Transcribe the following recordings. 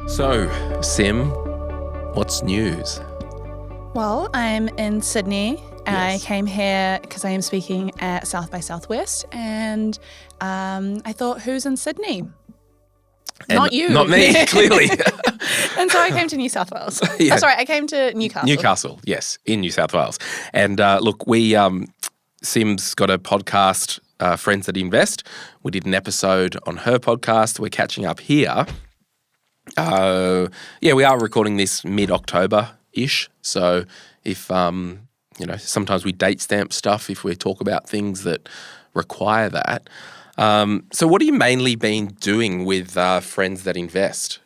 So, Sim, what's news? Well, I'm in Sydney and Yes. I came here because I am speaking at South by Southwest and I thought, who's in Sydney? Not you. Not me, clearly. And so I came to New South Wales. Yeah. Oh, sorry, I came to Newcastle. Newcastle, yes, in New South Wales. And look, Sim's got a podcast, Friends That Invest. We did an episode on her podcast. We're catching up here. We are recording this mid-October-ish. So if, sometimes we date stamp stuff if we talk about things that require that. So what have you mainly been doing with Friends That Invest?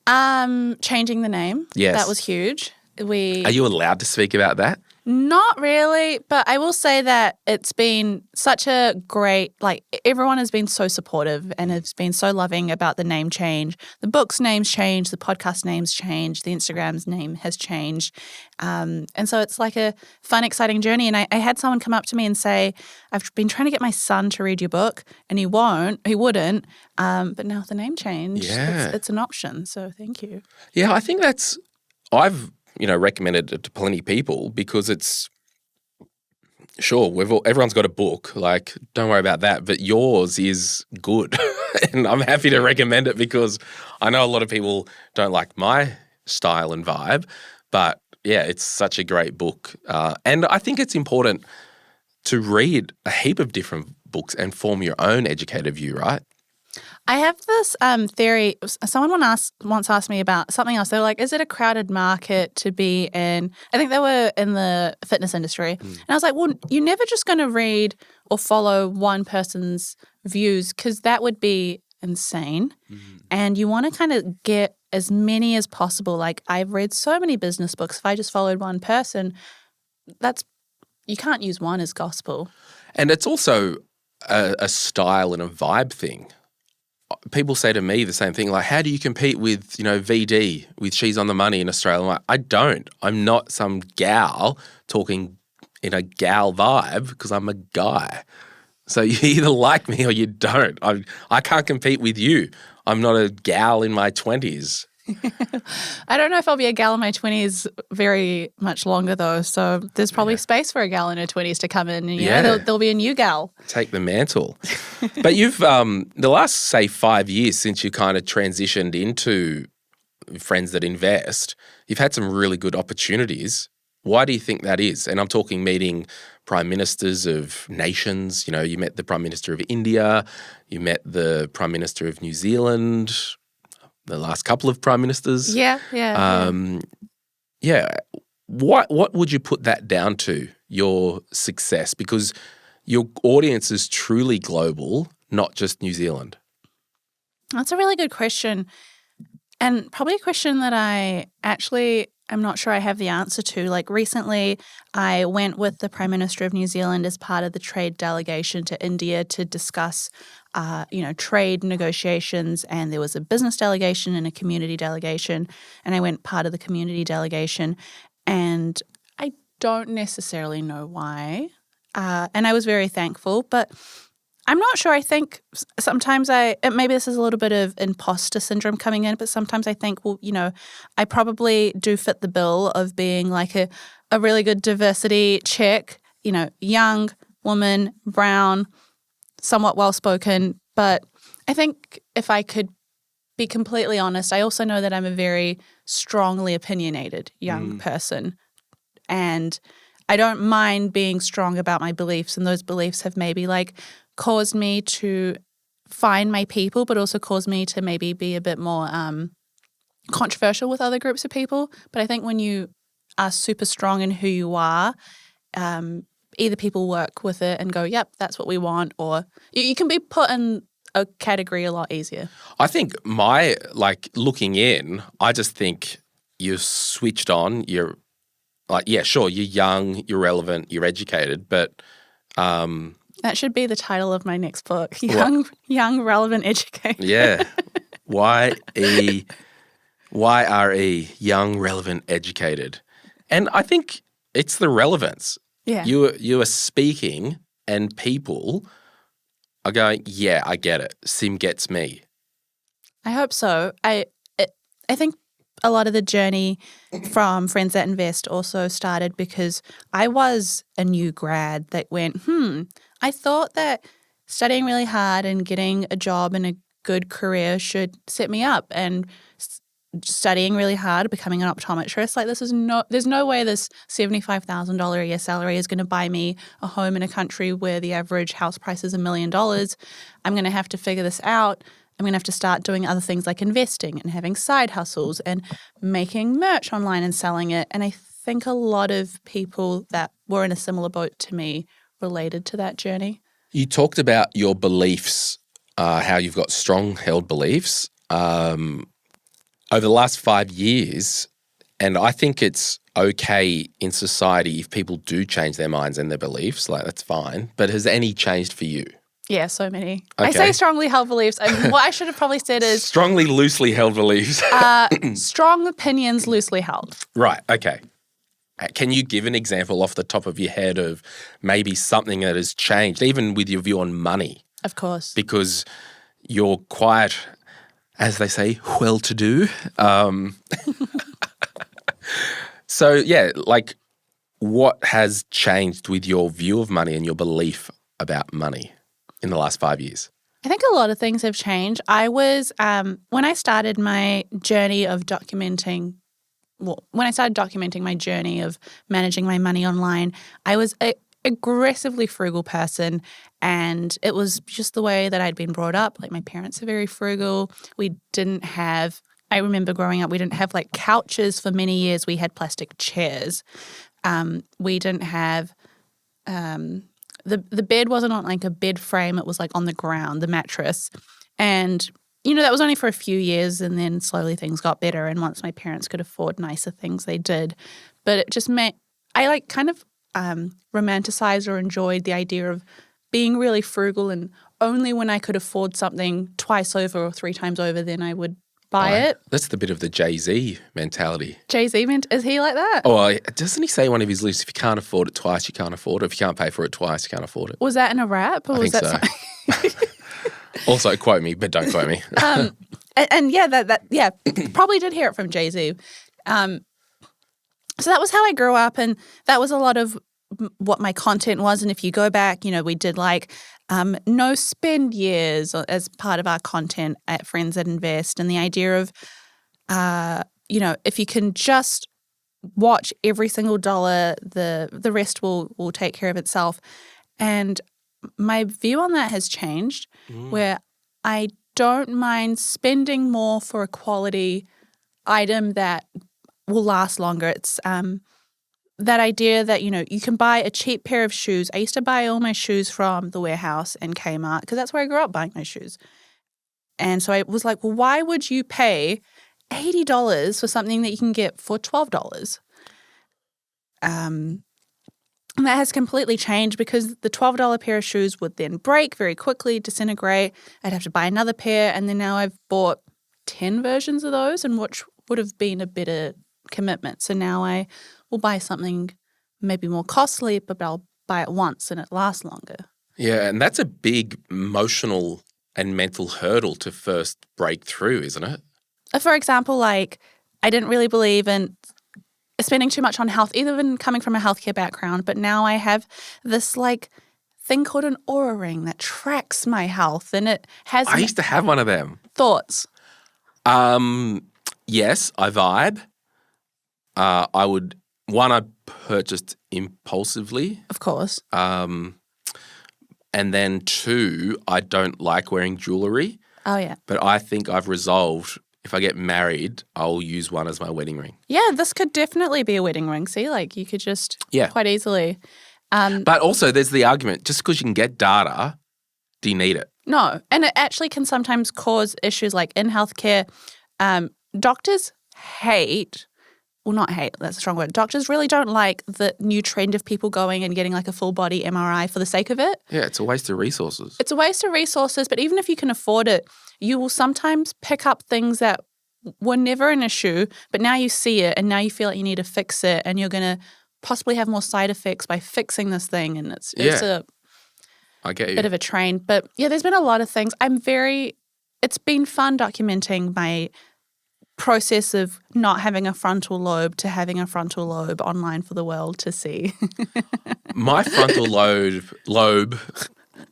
Changing the name. Yes. That was huge. Are you allowed to speak about that? Not really, but I will say that it's been such a great, everyone has been so supportive and has been so loving about the name change. The book's name's changed, the podcast name's changed, the Instagram's name has changed. And so it's like a fun, exciting journey. And I had someone come up to me and say, I've been trying to get my son to read your book and he wouldn't. But now with the name change, it's an option. So thank you. Yeah, I think I've recommended it to plenty of people because it's, sure, everyone's got a book, don't worry about that, but yours is good. And I'm happy to recommend it because I know a lot of people don't like my style and vibe, but yeah, it's such a great book. And I think it's important to read a heap of different books and form your own educated view, right? I have this theory. Someone once asked me about something else. They were like, is it a crowded market to be in? I think they were in the fitness industry. And I was like, well, you're never just going to read or follow one person's views because that would be insane. And you want to kind of get as many as possible. Like I've read so many business books. If I just followed one person, you can't use one as gospel. And it's also a style and a vibe thing. People say to me the same thing, like, how do you compete with, VD, with She's on the Money in Australia? I'm like, I don't. I'm not some gal talking in a gal vibe because I'm a guy. So you either like me or you don't. I can't compete with you. I'm not a gal in my 20s. I don't know if I'll be a gal in my 20s very much longer though. So there's probably space for a gal in her 20s to come in and there'll be a new gal. Take the mantle. But you've the last, say, 5 years since you kind of transitioned into Friends That Invest, you've had some really good opportunities. Why do you think that is? And I'm talking meeting prime ministers of nations. You met the Prime Minister of India, you met the Prime Minister of New Zealand, the last couple of prime ministers. Yeah. What would you put that down to, your success? Because your audience is truly global, not just New Zealand. That's a really good question. And probably a question that I actually am not sure I have the answer to. Like recently, I went with the Prime Minister of New Zealand as part of the trade delegation to India to discuss trade negotiations, and there was a business delegation and a community delegation, and I went part of the community delegation, and I don't necessarily know why, and I was very thankful, but I'm not sure. I think sometimes maybe this is a little bit of imposter syndrome coming in, but sometimes I think, well, I probably do fit the bill of being like a really good diversity chick, young woman, brown, somewhat well-spoken, but I think if I could be completely honest, I also know that I'm a very strongly opinionated young person, and I don't mind being strong about my beliefs, and those beliefs have maybe caused me to find my people, but also caused me to maybe be a bit more controversial with other groups of people. But I think when you are super strong in who you are, either people work with it and go, yep, that's what we want, or you can be put in a category a lot easier. I think looking in, I just think you're switched on. You're sure, you're young, you're relevant, you're educated, but that should be the title of my next book. Young, relevant, educated. Yeah. YRE, young, relevant, educated. And I think it's the relevance. Yeah. You are speaking and people are going, yeah, I get it. Sim gets me. I hope so. I think a lot of the journey from Friends That Invest also started because I was a new grad that went, I thought that studying really hard and getting a job and a good career should set me up, and studying really hard, becoming an optometrist, like there's no way this $75,000 a year salary is going to buy me a home in a country where the average house price is $1 million. I'm going to have to figure this out. I'm going to have to start doing other things like investing and having side hustles and making merch online and selling it. And I think a lot of people that were in a similar boat to me related to that journey. You talked about your beliefs, how you've got strong held beliefs over the last 5 years, and I think it's okay in society if people do change their minds and their beliefs, like that's fine. But has any changed for you? Yeah, so many. Okay. I say strongly held beliefs. What I should have probably said is strongly, loosely held beliefs. strong opinions, loosely held. Right, okay. Can you give an example off the top of your head of maybe something that has changed, even with your view on money? Of course. Because you're quite, as they say, well-to-do. So, yeah, like what has changed with your view of money and your belief about money in the last 5 years? I think a lot of things have changed. I was, when I started my journey of documenting my journey of managing my money online, I was an aggressively frugal person, and it was just the way that I'd been brought up. Like my parents are very frugal. I remember growing up, we didn't have like couches for many years. We had plastic chairs. We didn't have the bed wasn't on like a bed frame. It was like on the ground, the mattress. And that was only for a few years, and then slowly things got better. And once my parents could afford nicer things, they did. But it just meant I like kind of romanticized or enjoyed the idea of being really frugal, and only when I could afford something twice over or 3 times over, then I would buy it. That's the bit of the Jay-Z mentality. Jay-Z, is he like that? Oh, doesn't he say one of his lyrics, if you can't afford it twice, you can't afford it. If you can't pay for it twice, you can't afford it. Was that in a rap? Or I was think that so. Also, quote me, but don't quote me. And yeah, probably did hear it from Jay-Z. So that was how I grew up, and that was a lot of what my content was. And if you go back, we did like no spend years as part of our content at Friends That Invest, and the idea of, if you can just watch every single dollar, the rest will take care of itself. And my view on that has changed, where I don't mind spending more for a quality item that will last longer. It's that idea that, you can buy a cheap pair of shoes. I used to buy all my shoes from the Warehouse and Kmart because that's where I grew up buying my shoes. And so I was like, well, why would you pay $80 for something that you can get for $12? And that has completely changed because the $12 pair of shoes would then break very quickly, disintegrate. I'd have to buy another pair, and then now I've bought 10 versions of those, and which would have been a better commitment. So now I will buy something maybe more costly, but I'll buy it once and it lasts longer. Yeah, and that's a big emotional and mental hurdle to first break through, isn't it? For example, like I didn't really believe in spending too much on health, even coming from a healthcare background, but now I have this like thing called an Oura ring that tracks my health, and it has I used to have one of them. Thoughts? Yes, I vibe. I purchased impulsively. Of course. And then 2, I don't like wearing jewelry. Oh, yeah. But I think I've resolved if I get married, I'll use one as my wedding ring. Yeah, this could definitely be a wedding ring. See, like you could just quite easily. But also there's the argument, just because you can get data, do you need it? No, and it actually can sometimes cause issues like in healthcare. Doctors not hate, that's a strong word. Doctors really don't like the new trend of people going and getting like a full body MRI for the sake of it. Yeah, it's a waste of resources. It's a waste of resources, but even if you can afford it, you will sometimes pick up things that were never an issue, but now you see it and now you feel like you need to fix it, and you're going to possibly have more side effects by fixing this thing, and it's I get you. bit of a train. But yeah, there's been a lot of things. it's been fun documenting my process of not having a frontal lobe to having a frontal lobe online for the world to see. My frontal lobe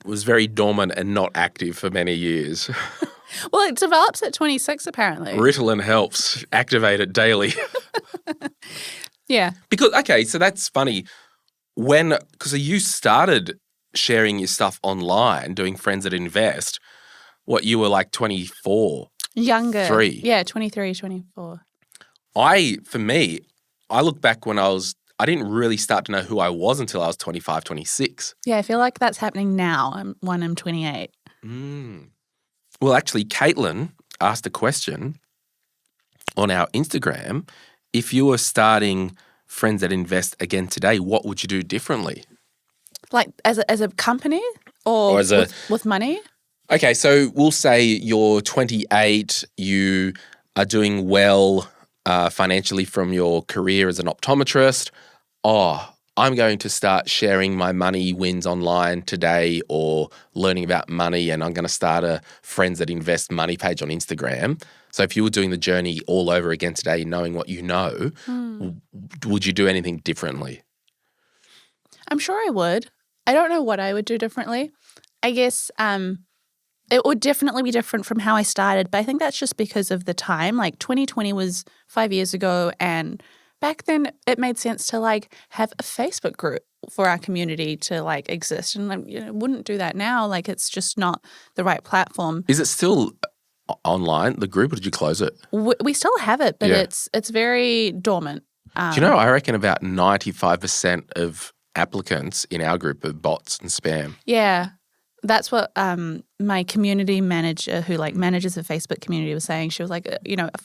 was very dormant and not active for many years. Well, it develops at 26 apparently. Ritalin helps activate it daily. Yeah. Because, okay, so that's funny. Because you started sharing your stuff online, doing Friends That Invest, you were like 24. Younger. 3. Yeah, 23, 24. For me, I look back when I didn't really start to know who I was until I was 25, 26. Yeah, I feel like that's happening now. I'm 28. Well, actually, Caitlin asked a question on our Instagram. If you were starting Friends That Invest again today, what would you do differently? Like as a company or as with money? Okay, so we'll say you're 28, you are doing well financially from your career as an optometrist. I'm going to start sharing my money wins online today or learning about money, and I'm going to start a Friends That Invest money page on Instagram. So if you were doing the journey all over again today, knowing what you know, would you do anything differently? I'm sure I would. I don't know what I would do differently. I guess it would definitely be different from how I started, but I think that's just because of the time. Like 2020 was 5 years ago, and back then it made sense to like have a Facebook group for our community to like exist, and wouldn't do that now. Like it's just not the right platform. Is it still online, the group, or did you close it? We still have it, but it's very dormant. Do you know, I reckon about 95% of applicants in our group are bots and spam. Yeah. That's what my community manager who like manages the Facebook community was saying. She was like,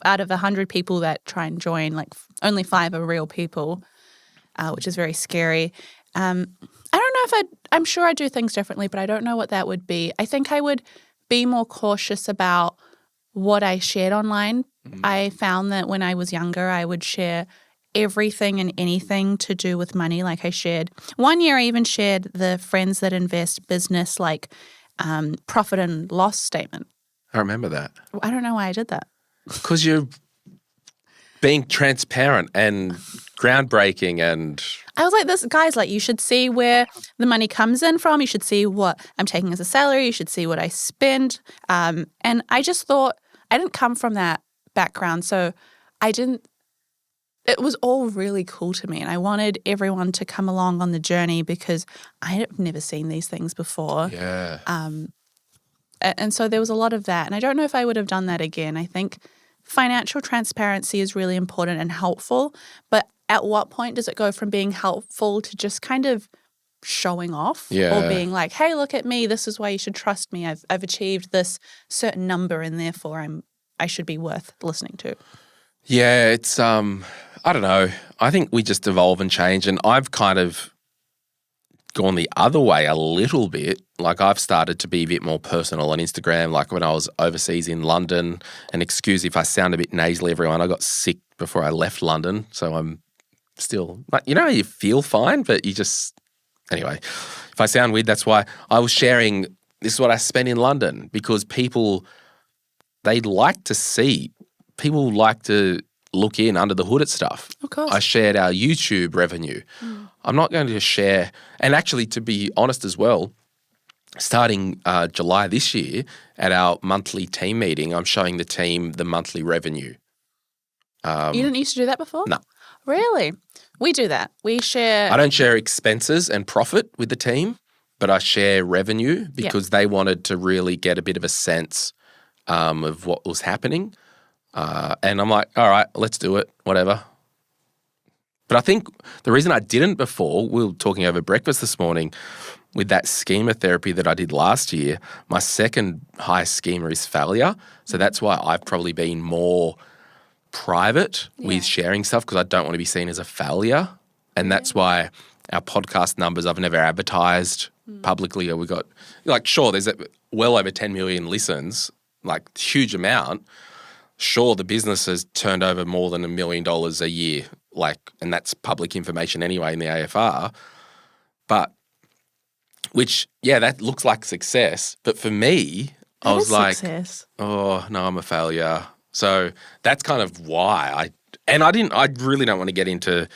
out of 100 people that try and join, like only 5 are real people, which is very scary. I don't know if I'm sure I'd do things differently, but I don't know what that would be. I think I would be more cautious about what I shared online. I found that when I was younger, I would share everything and anything to do with money. Like I shared, one year I even shared the Friends That Invest business like profit and loss statement. I remember that. I don't know why I did that. Because you're being transparent and groundbreaking, and I was like, this guys, like you should see where the money comes in from. You should see what I'm taking as a salary. You should see what I spend. And I just thought I didn't come from that background, so it was all really cool to me, and I wanted everyone to come along on the journey because I have never seen these things before. Yeah. And so there was a lot of that, and I don't know if I would have done that again. I think financial transparency is really important and helpful, but at what point does it go from being helpful to just kind of showing off or being like, hey, look at me, this is why you should trust me. I've achieved this certain number and therefore I should be worth listening to. Yeah, it's I don't know. I think we just evolve and change, and I've kind of gone the other way a little bit. Like I've started to be a bit more personal on Instagram. Like when I was overseas in London, and excuse if I sound a bit nasally, everyone, I got sick before I left London, so I'm still like, you feel fine, but you just anyway. If I sound weird, that's why I was sharing. This is what I spent in London because people like to look in under the hood at stuff. Of course. I shared our YouTube revenue. I'm not going to share, and actually to be honest as well, starting July this year at our monthly team meeting, I'm showing the team the monthly revenue. You didn't used to do that before? No. Really? We do that. We share. I don't share expenses and profit with the team, but I share revenue because they wanted to really get a bit of a sense of what was happening. And I'm like, all right, let's do it, whatever. But I think the reason I didn't before, we were talking over breakfast this morning, with that schema therapy that I did last year, my second highest schema is failure. So that's why I've probably been more private with sharing stuff because I don't want to be seen as a failure. And that's why our podcast numbers, I've never advertised publicly. Or we got, sure, there's well over 10 million listens, huge amount. Sure, the business has turned over more than $1 million a year, and that's public information anyway in the AFR. But, that looks like success. But for me, I was like, success. oh, no, I'm a failure. So that's kind of why I really don't want to get into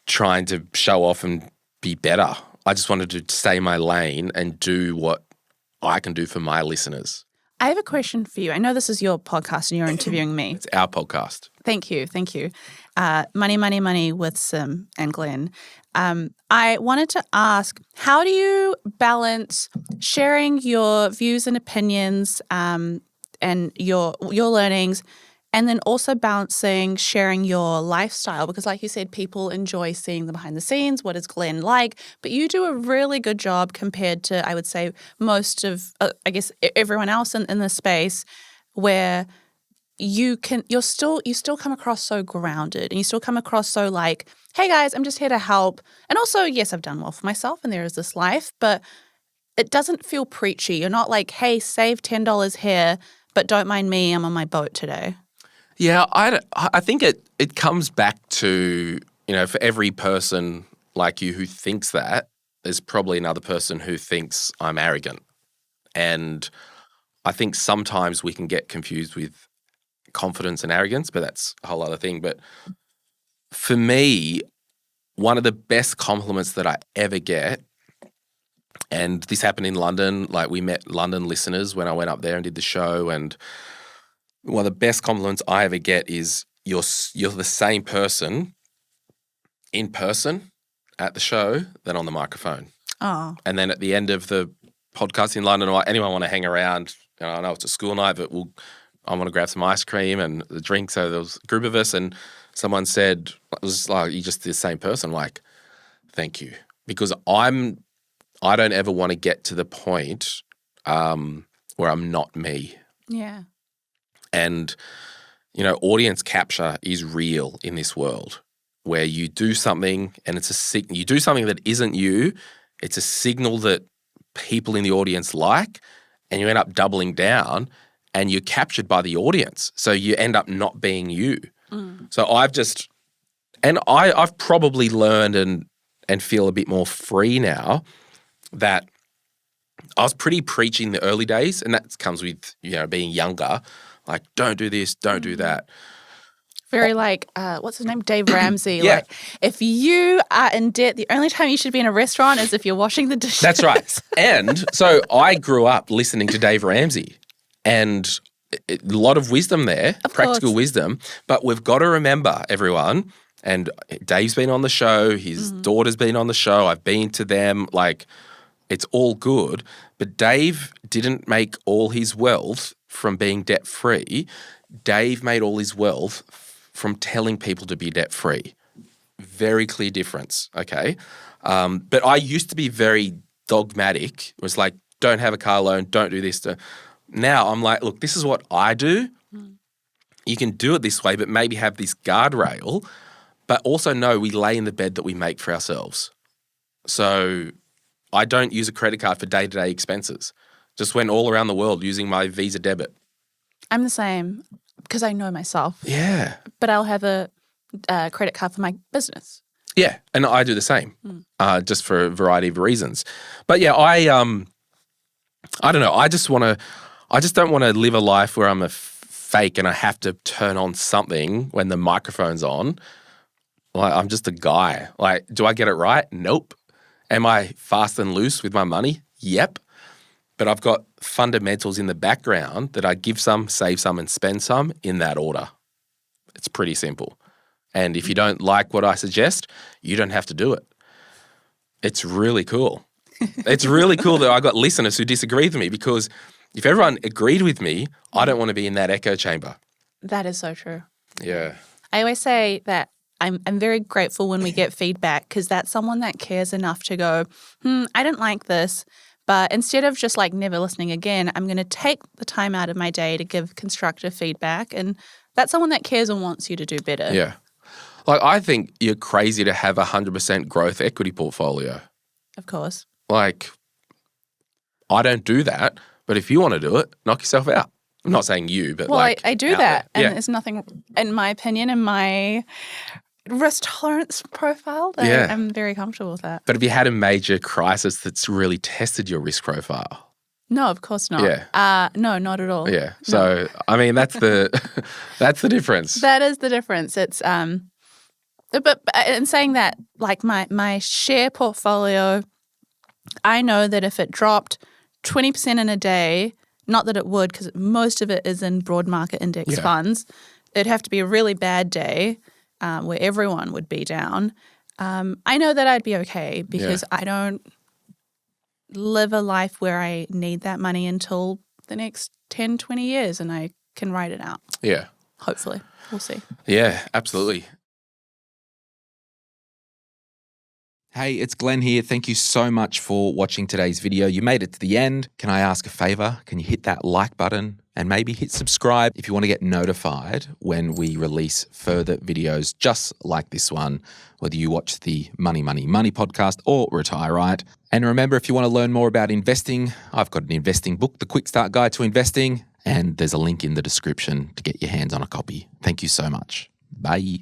trying to show off and be better. I just wanted to stay in my lane and do what I can do for my listeners. I have a question for you. I know this is your podcast and you're interviewing me. It's our podcast. Thank you. Money, Money, Money with Sim and Glen. I wanted to ask, how do you balance sharing your views and opinions and your learnings, and then also balancing sharing your lifestyle? Because like you said, people enjoy seeing the behind the scenes. What is Glen like? But you do a really good job compared to, I would say, most of, everyone else in the space, where you still come across so grounded, and you still come across so like, hey guys, I'm just here to help. And also, yes, I've done well for myself and there is this life, but it doesn't feel preachy. You're not like, hey, save $10 here, but don't mind me, I'm on my boat today. Yeah, I think it comes back to, for every person like you who thinks that, there's probably another person who thinks I'm arrogant. And I think sometimes we can get confused with confidence and arrogance, but that's a whole other thing. But for me, one of the best compliments that I ever get, and this happened in London, like we met London listeners when I went up there and did the show, and one of the best compliments I ever get is you're the same person in person at the show than on the microphone. Oh. And then at the end of the podcast in London, or anyone want to hang around, I know it's a school night, but I want to grab some ice cream and the drink. So there was a group of us, and someone said, it was like, you're just the same person. Like, thank you. Because I don't ever want to get to the point where I'm not me. Yeah. And, audience capture is real in this world, where you do something and you do something that isn't you. It's a signal that people in the audience like, and you end up doubling down and you're captured by the audience. So you end up not being you. Mm. So I've probably learned and feel a bit more free now that I was pretty preachy in the early days, and that comes with, being younger. Like, don't do this, don't do that. Very what's his name? Dave Ramsey. Yeah. Like, if you are in debt, the only time you should be in a restaurant is if you're washing the dishes. That's right. And so I grew up listening to Dave Ramsey, and a lot of wisdom there, practical wisdom. But we've got to remember, everyone, and Dave's been on the show, his daughter's been on the show, I've been to them, like, it's all good. But Dave didn't make all his wealth from being debt-free. Dave made all his wealth from telling people to be debt-free. Very clear difference, okay? But I used to be very dogmatic. It was like, don't have a car loan, don't do this. Now I'm like, look, this is what I do. You can do it this way, but maybe have this guardrail, but also know we lay in the bed that we make for ourselves. So I don't use a credit card for day-to-day expenses. Just went all around the world using my Visa debit. I'm the same because I know myself. Yeah. But I'll have a credit card for my business. Yeah, and I do the same, just for a variety of reasons. But yeah, I don't know. I just don't want to live a life where I'm a fake and I have to turn on something when the microphone's on. Like, I'm just a guy. Like, do I get it right? Nope. Am I fast and loose with my money? Yep. But I've got fundamentals in the background that I give some, save some, and spend some in that order. It's pretty simple. And if you don't like what I suggest, you don't have to do it. It's really cool. It's really cool that I got listeners who disagree with me, because if everyone agreed with me, I don't want to be in that echo chamber. That is so true. Yeah. I always say that I'm very grateful when we get feedback, because that's someone that cares enough to go, I didn't like this. But instead of just like never listening again, I'm going to take the time out of my day to give constructive feedback. And that's someone that cares and wants you to do better. Yeah. Like, I think you're crazy to have a 100% growth equity portfolio. Of course. Like, I don't do that. But if you want to do it, knock yourself out. I'm not saying you, but well, I do that. There. And there's nothing, in my opinion, in my risk tolerance profile, I'm very comfortable with that. But have you had a major crisis that's really tested your risk profile? No, of course not. Yeah. No, not at all. Yeah. So, I mean, that's the that's the difference. That is the difference. It's but in saying that, like my share portfolio, I know that if it dropped 20% in a day, not that it would, because most of it is in broad market index funds, it'd have to be a really bad day where everyone would be down. I know that I'd be okay because I don't live a life where I need that money until the next 10, 20 years and I can write it out. Yeah. Hopefully. We'll see. Yeah, absolutely. Hey, it's Glenn here. Thank you so much for watching today's video. You made it to the end. Can I ask a favor? Can you hit that like button and maybe hit subscribe if you want to get notified when we release further videos just like this one, whether you watch the Money, Money, Money podcast or Retire Right. And remember, if you want to learn more about investing, I've got an investing book, The Quick Start Guide to Investing, and there's a link in the description to get your hands on a copy. Thank you so much. Bye.